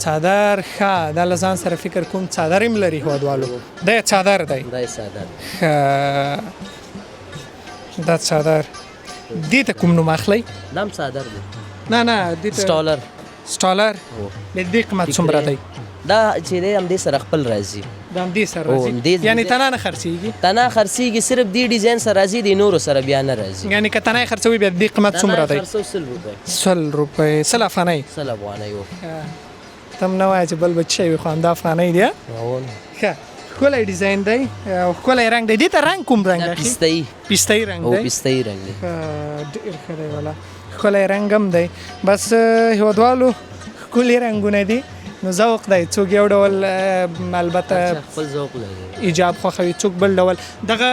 [SPEAKER 1] څادر ښه دا له ځان سره فکر کوم څادر هم لري هیوادوالو دا یې څادر دی؟
[SPEAKER 4] دا یې صادر
[SPEAKER 1] ښه دا څادر دې ته کوم نوم اخلئ؟
[SPEAKER 4] دا هم صادر دی
[SPEAKER 1] نه نه دې ته
[SPEAKER 4] سټالر
[SPEAKER 1] سټالر د دې قیمت څومره دی؟
[SPEAKER 4] دا چې دی همدې سره خپل راځي
[SPEAKER 1] دا همدې سره راځي یعنې تنه نه خرڅېږي؟
[SPEAKER 4] تنه خرڅېږي صرف دې ډیزاین سره راځي د نورو سره بیا نه راځي
[SPEAKER 1] یعنې که تنه یې خرڅوي بیا د دې قیمت څومره دی؟ 100 روپۍ 100 افغانۍ
[SPEAKER 4] 100 افغانۍ و
[SPEAKER 1] ته هم نه وایه چې بل به څه شی وي خو همدا افغانۍ دی. ښه ښکلی ډیزاین دی او ښکلی رنګ دی. دې ته رنګ کوم رنګ اخلي؟
[SPEAKER 4] پسته‌ایي
[SPEAKER 1] پسته‌ایي رنګ دی؟
[SPEAKER 4] پسته‌ایي رنګ دی
[SPEAKER 1] ډېر ښه دی والا ښکلی رنګ هم دی. بس هیوادوالو ښکلي رنګونه دي نو ذوق دی څوک یو ډول البته
[SPEAKER 4] خپل ذوق لري
[SPEAKER 1] ایجاب خوښوي څوک بل ډول دغه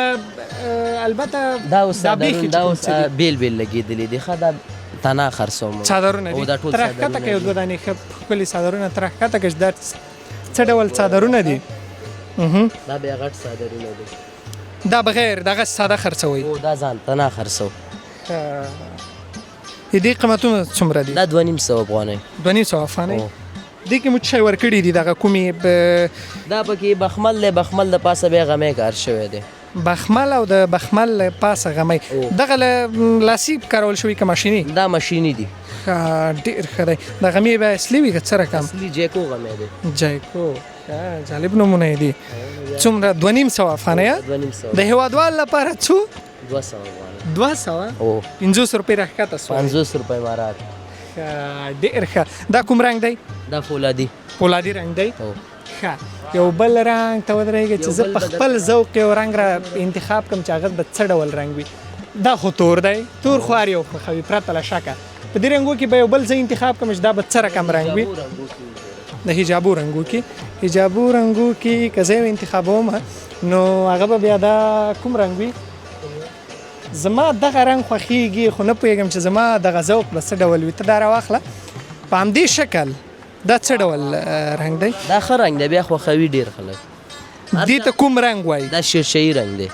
[SPEAKER 1] البته
[SPEAKER 4] دا اوس دا اوس بیل لګېدلي دي ښه دا تنه خرڅوم
[SPEAKER 1] څادرونه دي تر ښکته که یو دوه دانې ښه ښکلي څادرونه تر ښکته که دا څه ډول څادرونه دي؟
[SPEAKER 4] دا بیا غټ څادرونه دي
[SPEAKER 1] دا بغیر دغه ساده خرڅوئ؟
[SPEAKER 4] او دا ځان تنه خرڅو
[SPEAKER 1] د دې قیمتونه څومره دي؟
[SPEAKER 4] دا 250 افغانۍ
[SPEAKER 1] 250 افغانۍ. دې کې مو څه شی ورکړي دي دغه کومې
[SPEAKER 4] دا پکې بخمل دی بخمل د پاسه بیا غمی کار شوی دی
[SPEAKER 1] بخمل او د بخمل له پاسه غمی دغه له لاسي کارول شوي که ماشیني؟
[SPEAKER 4] دا ماشیني دي
[SPEAKER 1] ډېر ښه دی. د غمې به اصلي وي که څه رقم؟
[SPEAKER 4] اصلي جیکو غمی دی
[SPEAKER 1] جیکو جالب نومونه یې دي. څومره 250 افغانۍ؟ د هیوادوال لپاره څو؟
[SPEAKER 4] 200 افغانۍ
[SPEAKER 1] 200
[SPEAKER 4] او
[SPEAKER 1] 50 روپۍ راښکته سوه
[SPEAKER 4] 50 روپۍ مارات
[SPEAKER 1] ډېر ښه. دا کوم رنګ دی؟
[SPEAKER 4] دا فولادي
[SPEAKER 1] فولادي رنګ دی ښه یو بل رنګ ته ودرېږه چې زه په خپل ذوق یو رنګ را انتخاب کړم چې هغه به څه ډول رنګ وي دا خو تور دی تور خو هر یو خوښوي پرته له شکه په دې رنګو کې به یو بل څه انتخاب کړم چې دا به څه رقم رنګ وي د حجابو رنګو کې که زه یو انتخابوم نو هغه به بیا دا کوم رنګ وي زما دغه رنګ خوښیږي خو نه پوهېږم چې زما دغه ذوق به څه ډول وي ته دا راواخله په همدې شکل دا څه ډول رنګ دی
[SPEAKER 4] دا ښه رنګ دی بیا خوښوي ډېر خلک
[SPEAKER 1] دې ته کوم رنګ وایي
[SPEAKER 4] دا شیرچهي رنګ دی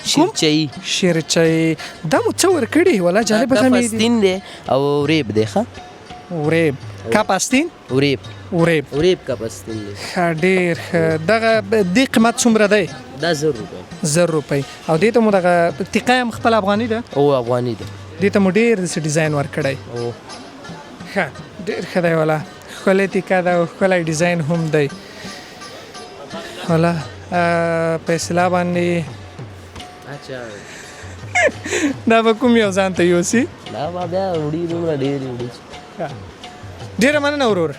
[SPEAKER 1] شیرچهي دا مو څه ورکړي ولا جالبه ښه مې دي
[SPEAKER 4] کپاستین دی او وریب دی ښه
[SPEAKER 1] وریب کپاستین وریب
[SPEAKER 4] کپاستین دی
[SPEAKER 1] ښه ډېر ښه دغه دې قیمت څومره دی
[SPEAKER 4] دا 1000 روپۍ
[SPEAKER 1] 1000 روپۍ او دې ته مو دغه تیقه هم خپل افغاني ده
[SPEAKER 4] او افغاني ده
[SPEAKER 1] دې ته مو ډېر داسې ډیزاین ورکړی
[SPEAKER 4] او
[SPEAKER 1] ښه ډېر ښه دی والا ښکلی تیکه ده او ښکلی ډیزاین هم دی والا په اصطلاح باندې دا به کوم یو ځان ته یوسي
[SPEAKER 4] دا به بیا وړي دومره ډېرې وړي
[SPEAKER 1] ډېره مننه ورور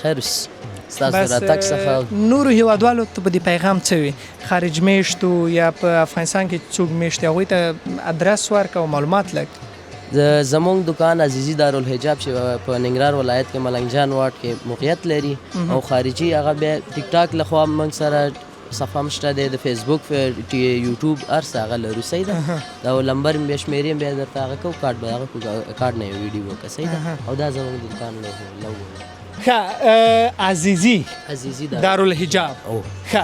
[SPEAKER 4] خیر ستاسو راتګ څخه
[SPEAKER 1] نورو هیوادوالو ته به د پیغام څه وي خارج میشتو یا په افغانستان کې څوک میشت هغوی ته ادرس ورکړه او معلومات لږ
[SPEAKER 4] زمونږ دکان عزیزي دارالحجاب چې په ننګرهار ولایت کې ملنګ جان واټ کې موقعیت لري او خارجي هغه بیا ټیک ټاک لخوا موږ سره صفحه هم شته دی د فیسبوک یوټیوب هر څه هغه لرو صحیح ده دا نمبر مې بیا شمېرې هم بیا درته هغه کوو کارډ به هغه کارډ نه یو ویډیو وکړه صحیح ده او دا زموږ د دکان لو
[SPEAKER 1] ښه عزیزي دارالحجاب ښه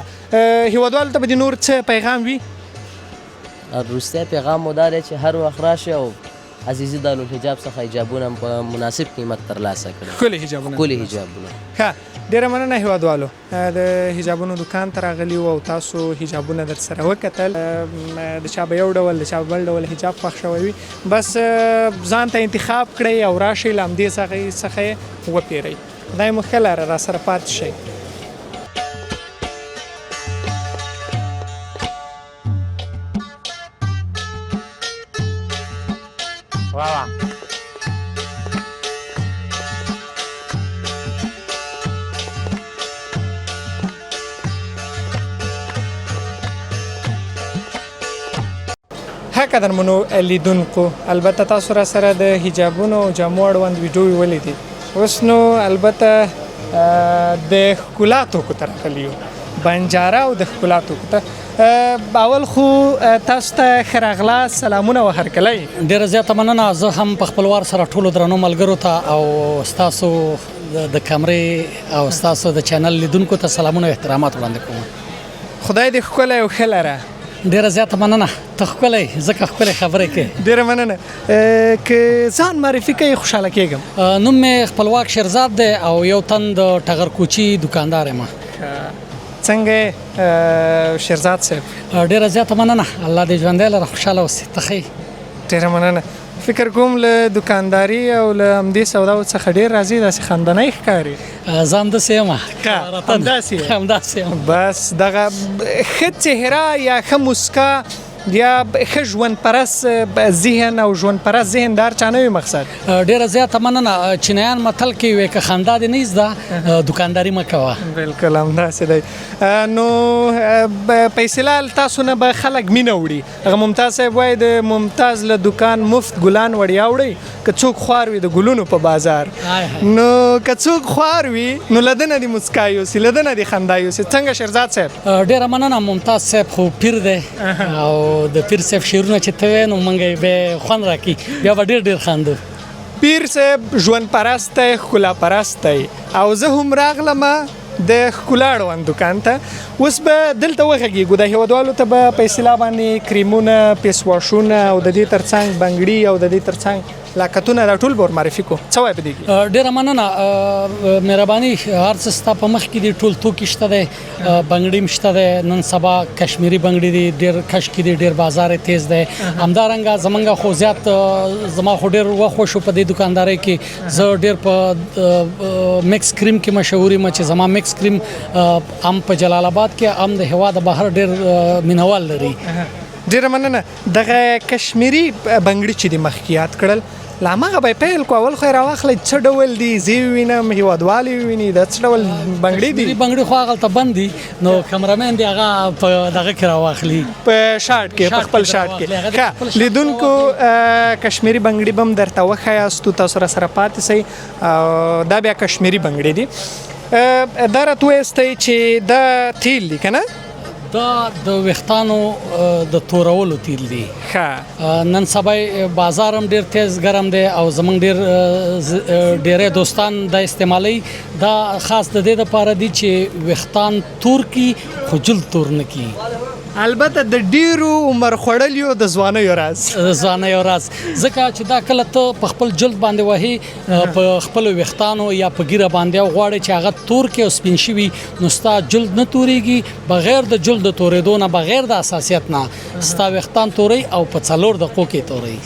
[SPEAKER 1] هیوادوالو ته به د نور څه پیغام وي
[SPEAKER 4] وروستی پیغام مو دا دی چې هر وخت راشئ او عزیزي دارالحجاب څخه حجابونه په مناسب قیمت ترلاسه کړئ ښکلي حجابونه
[SPEAKER 1] ښه ډېره مننه هیوادوالو د حجابونو دکان ته راغلي وو او تاسو حجابونه در سره وکتل د چا به یو ډول د چا به بل ډول حجاب خوښ شوی وي بس ځان ته انتخاب کړئ او راشئ له همدې څخه یې وپېرئ خدای مو ښه لاره را سره پاتې شئ ښه قدرمنو لیدونکو البته تاسو را سره د حجابونو او جامو اړوند ویډیو ولیدې اوس نو البته د ښکلا توکو ته راغلي یو بنجاره او د ښکلا توکو ته اول خو تاسو ته ښه راغلاست سلامونه و هرکلی
[SPEAKER 3] ډېره زیاته مننه زه هم په خپل وار سره ټولو درنو ملګرو ته او ستاسو د کمرې او ستاسو د چینل لیدونکو ته سلامونه او احترامات وړاندې کوم
[SPEAKER 1] خدای دې ښکلی او ښه لره
[SPEAKER 3] ډېره زیاته مننه ته ښکلی ځکه ښکلې خبرې کوې
[SPEAKER 1] ډېره مننه که ځان معرفي کوي خوشحاله کېږم
[SPEAKER 3] نوم مې خپلواک شیرزاد دی او یو تن د ټغر کوچي دکاندار یم
[SPEAKER 1] څنګه شیرزاد صاحب
[SPEAKER 3] ډېره زیاته مننه الله دې ژوندی لره خوشحاله اوسې ته ښه
[SPEAKER 1] ډېره مننه فکر کوم له دکانداري او له همدې سوداو څخه ډېر راځي داسې خندنی ښکاري
[SPEAKER 3] زه همداسې یم
[SPEAKER 1] همداسې یم بس دغه ښه څهره یا ښه موسکا یا ښه ژوند پرست ذهن او ژوند پرست ذهن د هر چا نه وي مقصد
[SPEAKER 3] ډېره زیاته مننه چینایان متل کې وایي که خندا دې نه زده دکانداري مه کوه
[SPEAKER 1] بلکل همداسې دی نو په اصطلاح تاسو نه به خلک مینه وړي هغه ممتاز صاحب وایي د ممتاز له دکان مفت ګلان وړیا وړئ که څوک خوار وي د ګلونو په بازار نو که څوک خوار وي نو له ده نه دې مسکا یوسي له ده نه دې خندا یوسي څنګه شیرزاد صاحب
[SPEAKER 3] ډېره مننه ممتاز صاحب خو پیر دی او د پیر صاحب شعرونه چې ته وایې نو موږ به خوند راکړي بیا به ډېر خاندو
[SPEAKER 1] پیر صاحب ژوند پرست دی ښکلا پرست دی او زه هم راغلمه د ښکلا اړوند دکان ته اوس به دلته وغږېږو د هیوادوالو ته به په اصطلاح باندې کریمونه پیس واشونه او د دې ترڅنګ بنګړي او د دې ترڅنګ لاکتونه دا ټول به ور معرفي کړو څه وایې په دې کې
[SPEAKER 3] ډېره مننه مهرباني هر څه ستا په مخ کې دي ټول توکي شته دی بنګړي هم شته دی نن سبا کشمیري بنګړي دي ډېر کش کې دي ډېر بازار یې تیز دی همدارنګه زمونږ خو زیات زما خو ډېر وخت وشو په دې دکاندارۍ کې زه ډېر په مکس کریم کې مشهور یم چې زما مکس کریم هم په جلال آباد کې هم د هېواد بهر ډېر مینوال لري
[SPEAKER 1] ډېره مننه دغه کشمیري بنګړي چې د مخکې یاد کړل له هماغه به یې پیل کړو. اول خو یې راواخلئ څه ډول دي، زه یې وینم هېوادوالې وویني، دا څه ډول بنګړي دي؟
[SPEAKER 3] بنګړي خو هغلته بند دي، نو کمرمین دی هغه په دغه کې راواخلي،
[SPEAKER 1] په شاټ کې، په خپل شاټ کې. ښه لیدونکو کشمیري بنګړي به هم درته وښایاستو، تاسو راسره پاتې سئ. دا بیا کشمیري بنګړي دي. دا راته وایستئ چې دا تیل دي که نه؟
[SPEAKER 3] دا د ویښتانو د تورولو تیل دی.
[SPEAKER 1] ښه
[SPEAKER 3] نن سبا بازار هم ډیر تیز ګرم دی او زمونږ ډیری دوستان دا استعمالوي. دا خاص د دې دپاره دی چې ویښتان تور کی خو جلد تور نه کی.
[SPEAKER 1] البته د ډیرو عمر خوړلیو د ځوانیو راز
[SPEAKER 3] ځکه چې دا کله ته په خپل جلد باندې وهي په خپل ویښتانو یا په ګیره باندې او غواړې چې هغه تور کې او سپین شوي، نو ستا جلد نه تورېږي. بغیر د جلد د تورېدو نه، بغیر د حساسیت نه ستا ویښتان توري او په 4 دقیقو کې توري.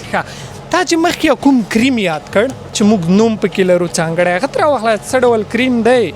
[SPEAKER 1] تا چې مخکې کوم کریم یاد کړ چې موږ نوم پکې لرو ځانګړی، هغه ته راواخله څه ډول کریم دی؟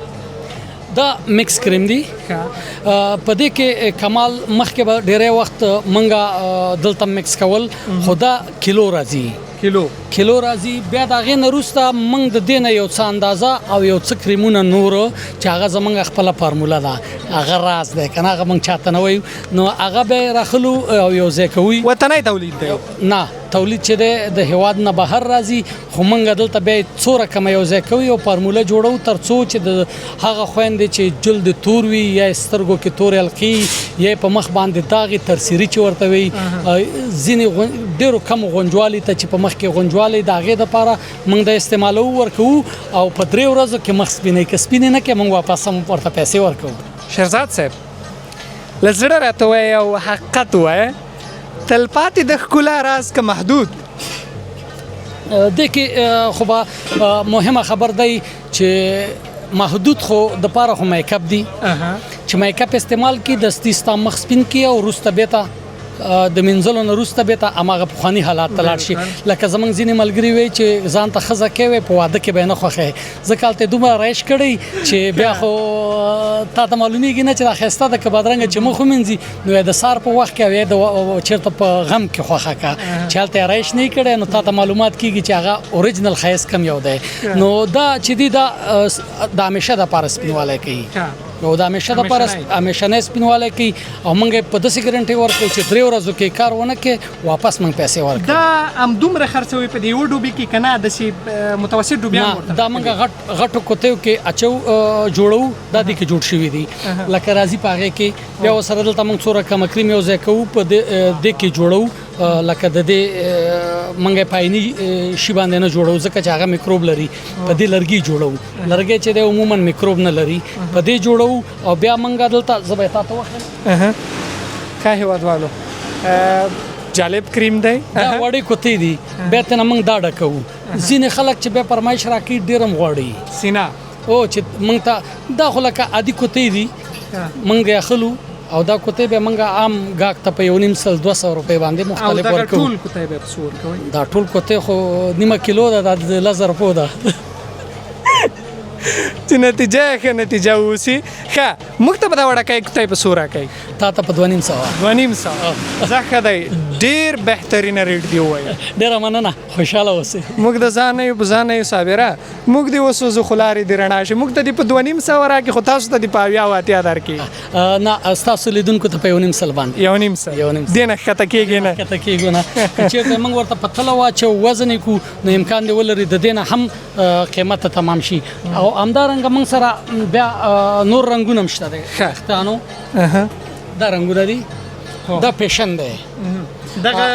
[SPEAKER 3] دا مکس کریم دی. په دې کې کمال مخکې به ډیری وخت منګه دلته مکس کول، خو دا کیلو راځي، کیلو راځي. بیا د هغې نه وروسته موږ د دې نه یو څه اندازه او یو څه کریمونه نور چې هغه زموږ خپله فارموله ده، هغه راز دی که نه، هغه موږ چاته نه وایو. نو هغه به یې راخلو او یو ځای کوي.
[SPEAKER 1] وطنی تولید دی؟
[SPEAKER 3] نه، تولید چې دی د هیواد نه بهر راځي، خو موږ دلته بیا څو رقمه یو ځای کوي او فارموله جوړو تر څو چې د هغه خویندې چې جلد تور وي یا سترګو کې تورې حلقې یا په مخ باندې داغې ترسیري چې ورته وي، ځینې ډېرو کم غونجوالي ته چې په مخ کې غونجوالی د هغې دپاره موږ د استعمالو ورکوو او په 3 ورځو کې مخ سپینوي. که سپینې نه کړي موږ واپس هم ورته پیسې ورکوو.
[SPEAKER 1] شهرزاد صاحب له زړه راته وایه او حقیقت وایه، تلپاتې د ښکلا راز که محدود؟
[SPEAKER 3] دې کې خو به مهمه خبر دی چې محدود خو د پاره خو میک اپ دی، چې میک اپ استعمال کی دستی ستا مخ سپین کی او وروسته بیته د منځلو نه وروسته بیته هماغه پخواني حالات ته لاړ شي. لکه زمونږ ځینې ملګري وایي چې ځان ته ښځه کوي په واده کې به یې نه خوښوي. ځکه هلته یې دومره رایش کړی چې بیا خو تا ته معلومیږي نه چې دا ښایسته ده که بدرنګه چې مخ ومینځي، نو یا د سهار په وخت کې او یا د چېرته په غم کې خوښه کړه چې هلته یې رایش نه یې کړی، نو تا ته معلومات کېږي چې هغه اوریجنل ښایست کم یو دی. نو دا چې دی دا د همیشه دپاره سپینوالی کوي، او د همیشه دپاره همیشنی سپینوالی کوي. او موږ یې په داسې ګرنټۍ ورکوو چې 3 ورځو کې کار ونه کړې واپس موږ پیسې ورکوو.
[SPEAKER 1] دا همدومره خرڅوي په دې یوه ډوبي کې که نه داسې متوسط ډوبیان ورته؟
[SPEAKER 3] دا موږ غټو کوتیو کې اچو جوړو، دا دې کې جوړ شوي دي. لکه راځي په هغې کې بیا ورسره دلته موږ څو رقمه کریم یو ځای کوو، په دې کې جوړو. لکه د دې موږ یې پایني شي باندې نه جوړو ځکه چې هغه میکروب لري. په دې لرګي جوړو، لرګی چې دی عموما میکروب نه لري، په دې جوړو. او بیا موږ دلته زه به یې تا ته وښیم.
[SPEAKER 1] ښه هېوادوالو جالب کریم دی.
[SPEAKER 3] دا وړې کوتې دي، بیا ترې نه موږ دا ډکوو. ځینې خلک چې بیا فرمایش راکوي ډېر هم غواړي
[SPEAKER 1] سینا
[SPEAKER 3] چې موږ ته دا خو لکه عادي کوتې دي، موږ یې اخلو او دا کوتې به موږ عام ګاګ ته په 1.5-200 روپۍ باندې مختلف ورکوو.
[SPEAKER 1] او دا ټول کوتې به په څو ورکوئ؟
[SPEAKER 3] دا ټول کوتې خو نیمه کیلو ده، دا 1000 روپو ده.
[SPEAKER 1] چې نتیجه ښه نتیجه ووسي. ښه موږ ته به دا وړکۍ کوتۍ په څو راکوئ؟
[SPEAKER 3] تا ته په 2.5
[SPEAKER 1] 2.5 ځه ښه دی، ډېر بهترینه ریټ دی ووایه.
[SPEAKER 3] ډېره مننه، خوشحاله اوسئ.
[SPEAKER 1] موږ د ځان نه یو په ځان نه یو صابره، موږ دې وسوځو خو لارې دې رڼا شي. موږ ته دې په 2.5 راکړي خو تاسو ته دې په 80 درکړي.
[SPEAKER 3] نه ستاسو لیدونکو ته په 1.5 باندې
[SPEAKER 1] 1.5 دې نه ښکته کېږي نه،
[SPEAKER 3] ښکته کېږو نه. که چېرته موږ ورته په تله واچو وزن یې کړو نو امکان دی ولري د دې نه هم قیمت تمام شي. او همدارنګه موږ سره بیا نور رنګونه هم شته دی. ویښتانو دا رنګونه دي، دا پیشن دی،
[SPEAKER 1] دغه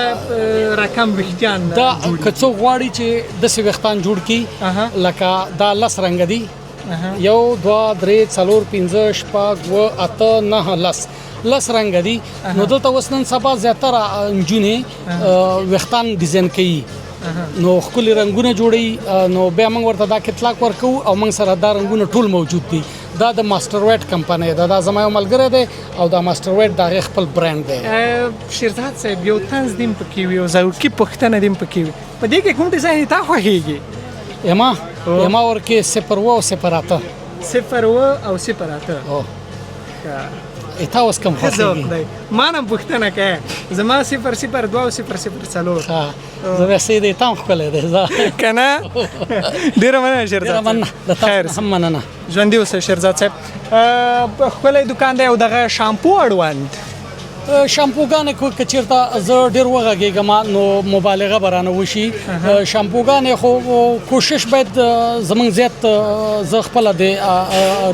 [SPEAKER 1] رقم ویښتان
[SPEAKER 3] دا که څوک غواړي چې داسې ویښتان جوړ کړي لکه دا 10 رنګه دي، 1 2 3 4 5 6 7 8 9 10 رنګه دي. نو دلته اوس نن سبا زیاتره نجونې ویښتان ډیزاین کوي، نو ښکلي رنګونه جوړوي. نو بیا موږ ورته دا اطلاق ورکوو او موږ سره دا رنګونه ټول موجود دي. دا د ماسټر ویټ کمپنۍ ده، دا زما یو ملګری دی او دا ماسټر ویټ د هغې خپل برانډ دی.
[SPEAKER 1] شیرزاد صاحب یو طنز دې هم پکې وي، یو ذوقي پوښتنه دې هم پکې وي، په دې کې کوم ډیزاین تا خوښېږي؟
[SPEAKER 3] یما ورکې 0 او 0
[SPEAKER 1] 0 او 0
[SPEAKER 3] او تا اوس کم
[SPEAKER 1] ښه ذوق
[SPEAKER 3] خوښېږي
[SPEAKER 1] دی ما نه هم پوښتنه کوې زما 002 004
[SPEAKER 3] زه بیا سید تا هم ښکلی دی زه
[SPEAKER 1] که نه ډېره مننه شیرزاد
[SPEAKER 3] ډېره مننه د
[SPEAKER 1] خیر
[SPEAKER 3] تاسو هم مننه
[SPEAKER 1] ژوندي اوسئ شیرزاد صاحب ښکلی دکان دی او دغه شامپو اړوند
[SPEAKER 3] شامپوګانې که چېرته زه ډېر وغږېږم نو مبالغه به رانه وشي شامپوګانې خو کوشش باید زموږ زیات زه خپله د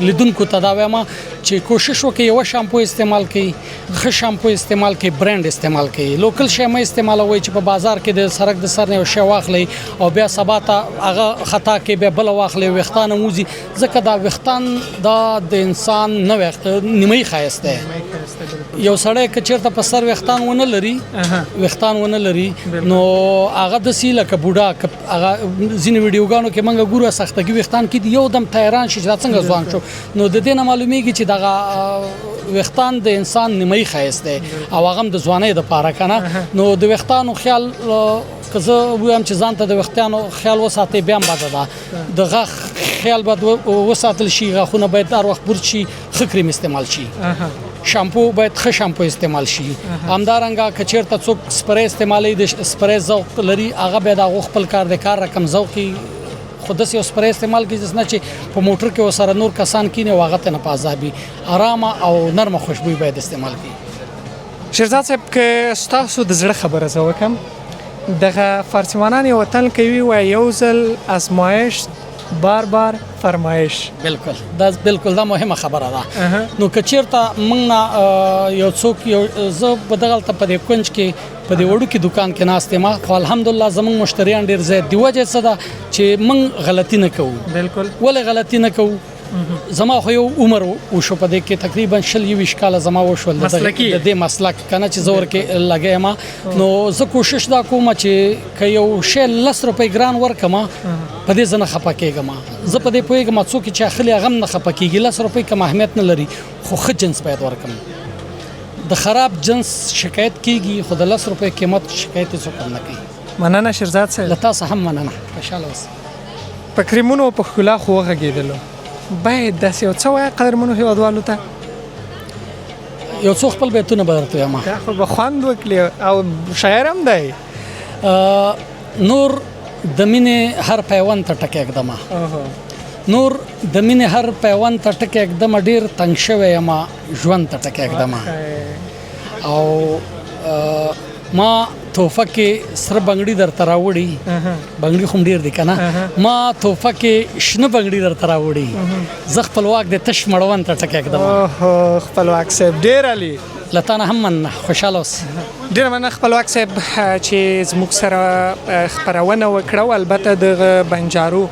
[SPEAKER 3] لیدونکو ته دا وایم چې کوشش وکړي یوه شامپو استعمال کړي ښه شامپو استعمال کړي برانډ استعمال کړي لوکل شی مه استعمالوئ چې په بازار کې د سړک د سر نه یو شی واخلئ او بیا سبا ته هغه خطا کې بیا بله واخلئ ویښتان هم وځي ځکه دا ویښتان دا د انسان نه نیمه ښایست دی یو سړی که چېرته په سر ویښتان ونه لري نو هغه داسې لکه بوډا هغه ځینې ویډیوګانو کې موږ ګورو سختګي ویښتان کې یو دم تیران شي چې دا څنګه ځوان شو نو د دې نه معلومیږي چې دغه ویښتان د انسان نیمه ښایست دی او هغه هم د ځوانۍ دپاره که نه نو د ویښتانو خیال که زه ووایم چې ځان ته د ویښتانو خیال وساتئ بیا هم بده ده د غاښ خیال باید وساتل شي غاښونه باید هر وخت برد شي ښه کریم استعمال شي شامپو باید ښه شامپو استعمال شي همدارنګه که چېرته څوک سپری استعمالوي د سپری ذوق لري هغه بیا د هغو خپل کار د کار رقم ذوقي خو داسې یو سپری استعمال کړي چې نه چې په موټر کې ورسره نور کسان کینې او هغه ته نه په عذابي ارامه او نرمه خوشبویي باید استعمال کړي
[SPEAKER 1] شیرزاد صاحب که ستاسو د زړه خبره زه وکړم دغه فارسیوانان یو وطن کوي وایي یو ځل ازمایش بار فرمایش
[SPEAKER 3] بالکل دا مهمه خبره ده نو که چېرته موږ نه یو څوک زه به دغلته په دې کونج کې په دې وړوکي دکان کې ناست یم خو الحمدلله زموږ مشتریان ډېر زیات دي وجه څه ده چې موږ غلطي نه کوو ولې غلطي نه کوو زما خو یو عمر وشو په دې کې تقریبا 20 کاله زما وشول د دې مسلک کنه چې زور کې لګیم نو زه کوشش دا کوم چې که یو شی 10 روپۍ ګران ورکم په دې زنه خپه کېږم زه په دې پوهېږم څوک چې اخلي هغه نه خپه کېږي 10 روپۍ کم اهمیت نه لري خو ښه جنس باید ورکم د خراب جنس شکایت کېږي خو د 10 روپۍ قیمت شکایت څوک نه کوي
[SPEAKER 1] مننه شیرزاد صاحب
[SPEAKER 3] له تاسو هم مننه خوشحاله اوسئ
[SPEAKER 1] په کریمونو په ښکلا خو وغږېدلو باید داسې یو څه وایه قدرمنو هېوادوالو ته
[SPEAKER 3] یو څو خپل بیتونه به درته وایم
[SPEAKER 1] دا خو به خوند وکړي او شاعر هم دی
[SPEAKER 3] نور د مینې هر پیوند ته ټکی ږدمه نور د مینې هر پیوند ته ټکی ږدمه ډېر تنګ شوی یم ژوند ته ټکی ږدمه او ما توفه کې سره بنګړي درته راوړي بنګړي خو ډېر دي که نه ما توفه کې شنه بنګړي درته راوړي زه خپلواک د تش مړوند ته ټکی ږدم
[SPEAKER 1] خپلواک صاحب ډېر علي
[SPEAKER 3] له تا نه هم مننه خوشحاله اوسئ
[SPEAKER 1] ډېره مننه خپلواک صاحب چې زموږ سره خپرونه وکړه او البته د بنجارو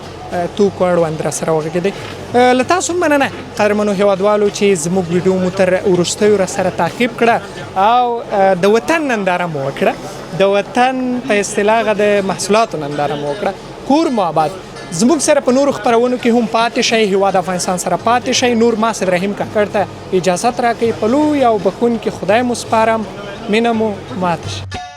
[SPEAKER 1] توکو اړوند را سره وغږېدئ له تاسو هم مننه قدرمنو هېوادوالو چې زموږ ویډیو مو تر وروستیو را سره تعقیب کړه او د وطن ننداره مو وکړه د وطن په اصطلاح د محصولاتو ننداره مو وکړه کور مو آباد زموږ سره په نورو خپرونو کې هم پاتې شئ هېواد افغانستان سره پاتې شئ نور ما صد رحیم کاکړ ته اجازت راکوي په لوی او بخښونکي خدای مو سپارم مینه مو ماته شي